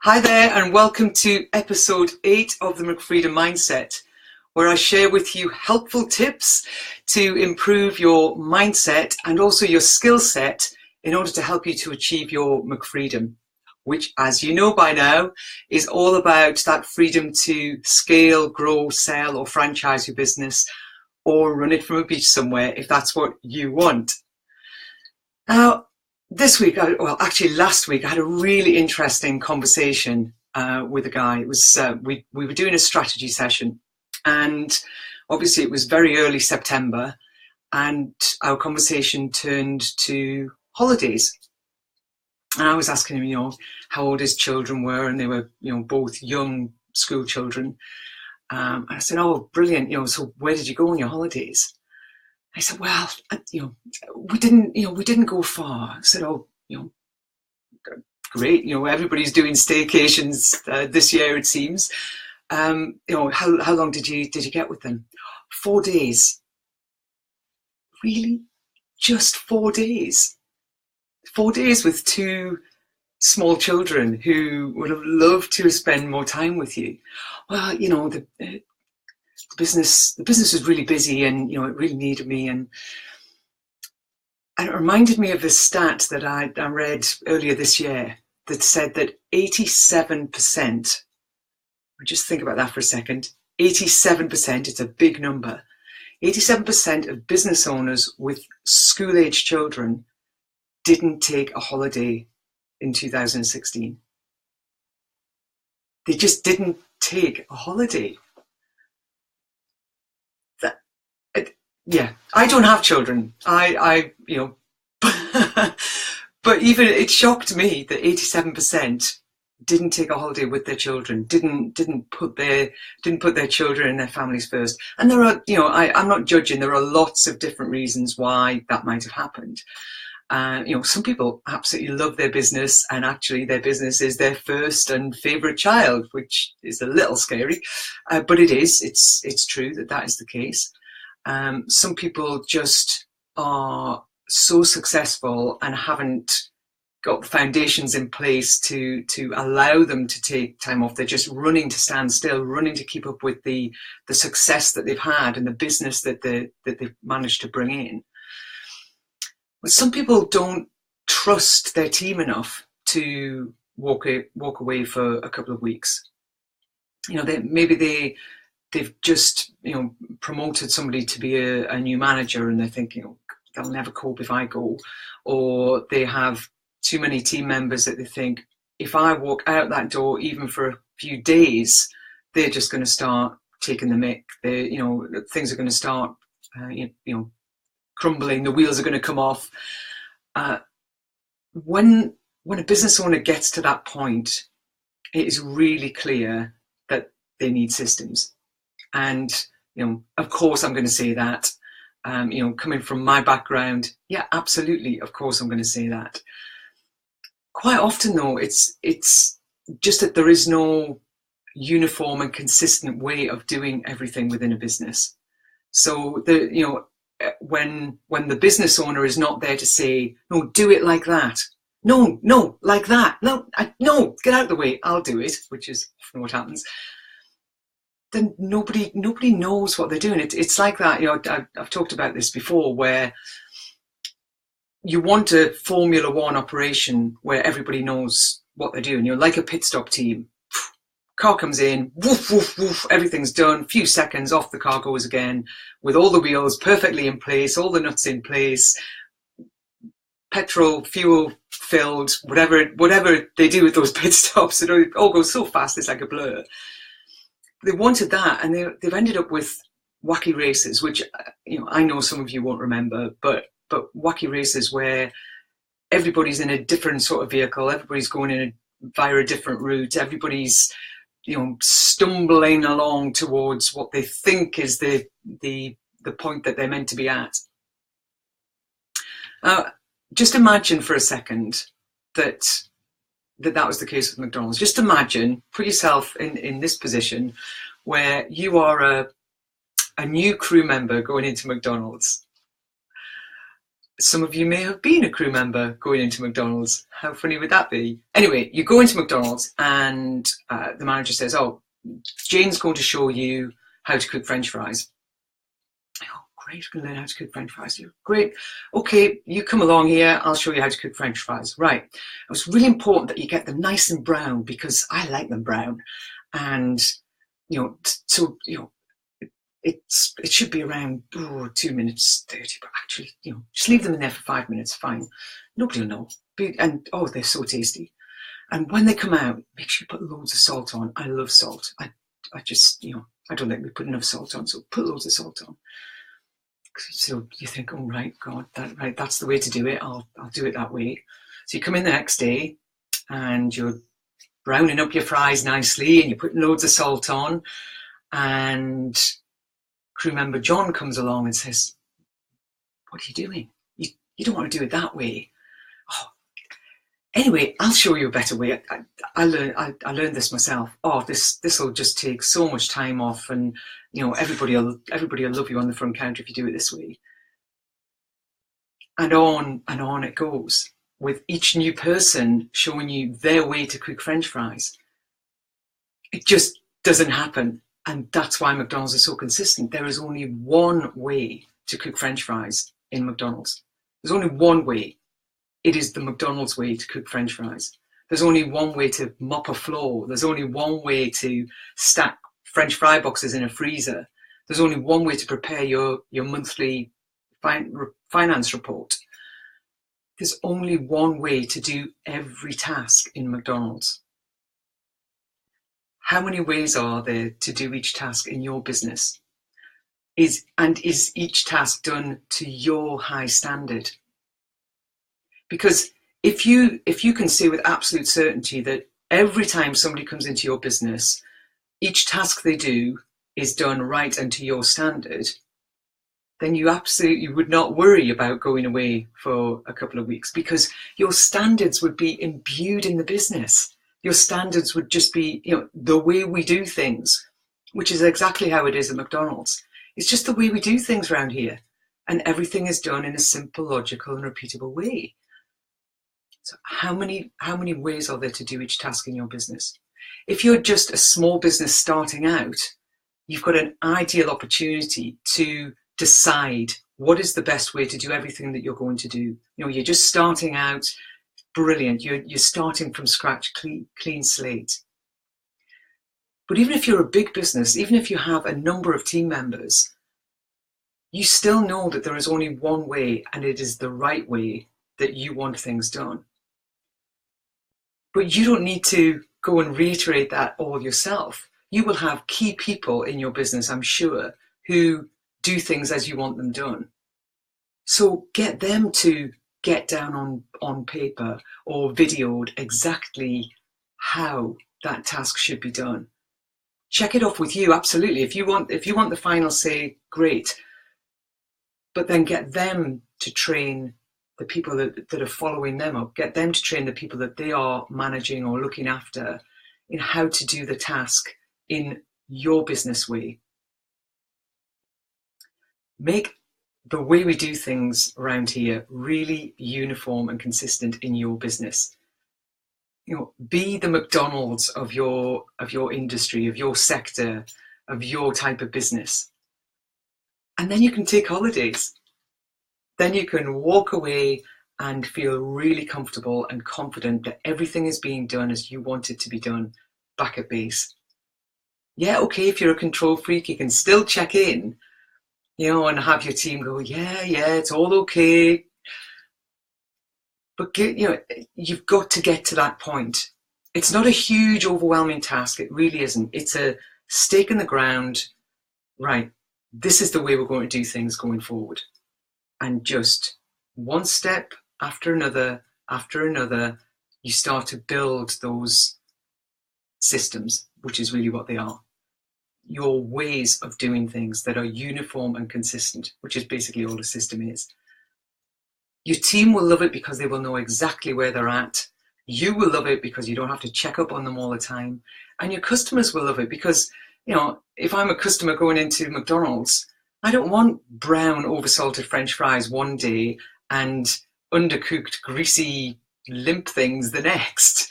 Hi there, and welcome to episode 8 of the McFreedom Mindset, where I share with you helpful tips to improve your mindset and also your skill set in order to help you to achieve your McFreedom, which, as you know by now, is all about that freedom to scale, grow, sell, or franchise your business, or run it from a beach somewhere if that's what you want. Now, this week, last week, I had a really interesting conversation with a guy. It was we were doing a strategy session, and obviously it was very early September, and our conversation turned to holidays. And I was asking him, how old his children were, and they were, both young school children. And I said, "Oh, brilliant! So where did you go on your holidays?" I said, "Well, we didn't go far." I said, "Oh, great. Everybody's doing staycations this year, it seems. How long did you get with them?" 4 days. Really? Just 4 days? 4 days with two small children who would have loved to spend more time with you. Well, the business was really busy, and it really needed me, and it reminded me of a stat that I read earlier this year that said that 87%, just think about that for a second, 87%, it's a big number, 87% of business owners with school-age children didn't take a holiday in 2016. They just didn't take a holiday. I don't have children. But even it shocked me that 87% didn't take a holiday with their children, didn't put their children and their families first. And there are, I'm not judging. There are lots of different reasons why that might have happened. Some people absolutely love their business, and actually their business is their first and favorite child, which is a little scary, but it's true that is the case. Some people just are so successful and haven't got the foundations in place to allow them to take time off. They're just running to stand still, running to keep up with the success that they've had and the business that they've managed to bring in. But some people don't trust their team enough to walk away for a couple of weeks. They've just promoted somebody to be a new manager, and they're thinking, they'll never cope if I go. Or they have too many team members that they think, if I walk out that door even for a few days, they're just going to start taking the mick. Things are going to start crumbling, the wheels are going to come off. When a business owner gets to that point, it is really clear that they need systems. And, of course I'm going to say that, coming from my background, yeah, absolutely. Of course I'm going to say that. Quite often though, it's just that there is no uniform and consistent way of doing everything within a business. So when the business owner is not there to say, no, do it like that. No, like that. No, get out of the way. I'll do it, which is often what happens. Then nobody knows what they're doing. It's like that. I've talked about this before, where you want a Formula One operation where everybody knows what they're doing. Like a pit stop team. Car comes in, woof, woof, woof, everything's done. Few seconds, off the car goes again, with all the wheels perfectly in place, all the nuts in place, petrol, fuel filled, whatever they do with those pit stops. It all goes so fast, it's like a blur. They wanted that, and they've ended up with wacky races, which I know some of you won't remember, but wacky races where everybody's in a different sort of vehicle, everybody's going via a different route, everybody's stumbling along towards what they think is the point that they're meant to be at. Just imagine for a second that was the case with McDonald's. Just imagine, put yourself in this position where you are a new crew member going into McDonald's. some of you may have been a crew member going into McDonald's. How funny would that be? Anyway, you go into McDonald's and the manager says, oh, Jane's going to show you how to cook French fries. Oh, great, we're going to learn how to cook French fries. Great. Okay, you come along here. I'll show you how to cook French fries. Right. It was really important that you get them nice and brown because I like them brown. And, it should be around 2 minutes 30, but actually, just leave them in there for 5 minutes, fine. Nobody will know. And they're so tasty. And when they come out, make sure you put loads of salt on. I love salt. I just, I don't think we put enough salt on, so put loads of salt on. So you think, oh, right, God, that's the way to do it. I'll do it that way. So you come in the next day and you're browning up your fries nicely and you're putting loads of salt on, and crew member John comes along and says, what are you doing? You don't want to do it that way. Oh. Anyway, I'll show you a better way. I learned this myself. Oh, this will just take so much time off, and everybody will love you on the front counter if you do it this way. And on it goes, with each new person showing you their way to cook French fries. It just doesn't happen. And that's why McDonald's is so consistent. There is only one way to cook French fries in McDonald's. There's only one way. It is the McDonald's way to cook French fries. There's only one way to mop a floor. There's only one way to stack French fry boxes in a freezer. There's only one way to prepare your monthly finance report. There's only one way to do every task in McDonald's. How many ways are there to do each task in your business? Is each task done to your high standard? Because if you can say with absolute certainty that every time somebody comes into your business, each task they do is done right and to your standard, then you absolutely would not worry about going away for a couple of weeks, because your standards would be imbued in the business. Your standards would just be, the way we do things, which is exactly how it is at McDonald's. It's just the way we do things around here. And everything is done in a simple, logical, and repeatable way. So how many ways are there to do each task in your business? If you're just a small business starting out, you've got an ideal opportunity to decide what is the best way to do everything that you're going to do. You're just starting out. Brilliant. You're starting from scratch, clean slate. But even if you're a big business, even if you have a number of team members, you still know that there is only one way, and it is the right way that you want things done. But you don't need to go and reiterate that all yourself. You will have key people in your business, I'm sure, who do things as you want them done. So get them to get down on paper or videoed exactly how that task should be done. Check it off with you, absolutely. If you want the final say, great. But then get them to train the people that are following them up. Get them to train the people that they are managing or looking after in how to do the task in your business way. Make the way we do things around here really uniform and consistent in your business. Be the McDonald's of your industry, of your sector, of your type of business. And then you can take holidays. Then you can walk away and feel really comfortable and confident that everything is being done as you want it to be done back at base. Yeah, okay, if you're a control freak, you can still check in, and have your team go, yeah, it's all okay. But you've got to get to that point. It's not a huge, overwhelming task. It really isn't. It's a stake in the ground. Right, this is the way we're going to do things going forward. And just one step after another, you start to build those systems, which is really what they are. Your ways of doing things that are uniform and consistent, which is basically all a system is. Your team will love it because they will know exactly where they're at. You will love it because you don't have to check up on them all the time. And your customers will love it because, if I'm a customer going into McDonald's, I don't want brown oversalted French fries one day and undercooked, greasy, limp things the next.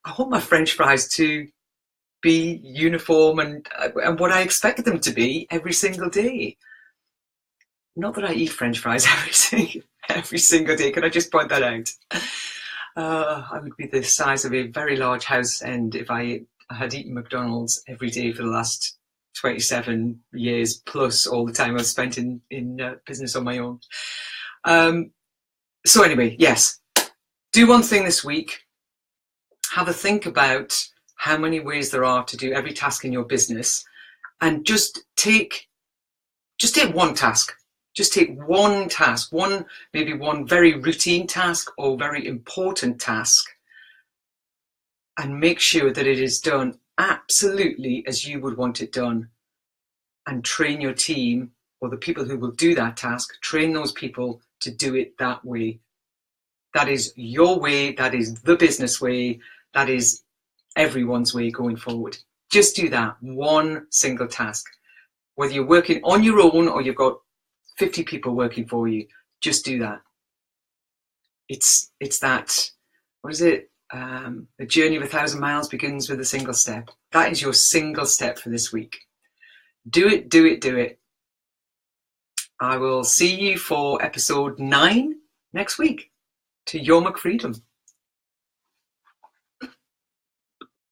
I want my French fries to be uniform and what I expect them to be every single day. Not that I eat French fries every single day. Can I just point that out? I would be the size of a very large house, and if I had eaten McDonald's every day for the last 27 years plus all the time I've spent in business on my own. So anyway, yes, do one thing this week. Have a think about how many ways there are to do every task in your business, and just take one task. Just take one task, maybe one very routine task or very important task, and make sure that it is done absolutely as you would want it done. And train your team, or the people who will do that task, train those people to do it that way. That is your way, that is the business way, that is everyone's way going forward. Just do that one single task. Whether you're working on your own or you've got 50 people working for you, just do that. It's that, what is it? The journey of 1,000 miles begins with a single step. That is your single step for this week. Do it, do it, do it. I will see you for episode 9 next week. To your McFreedom.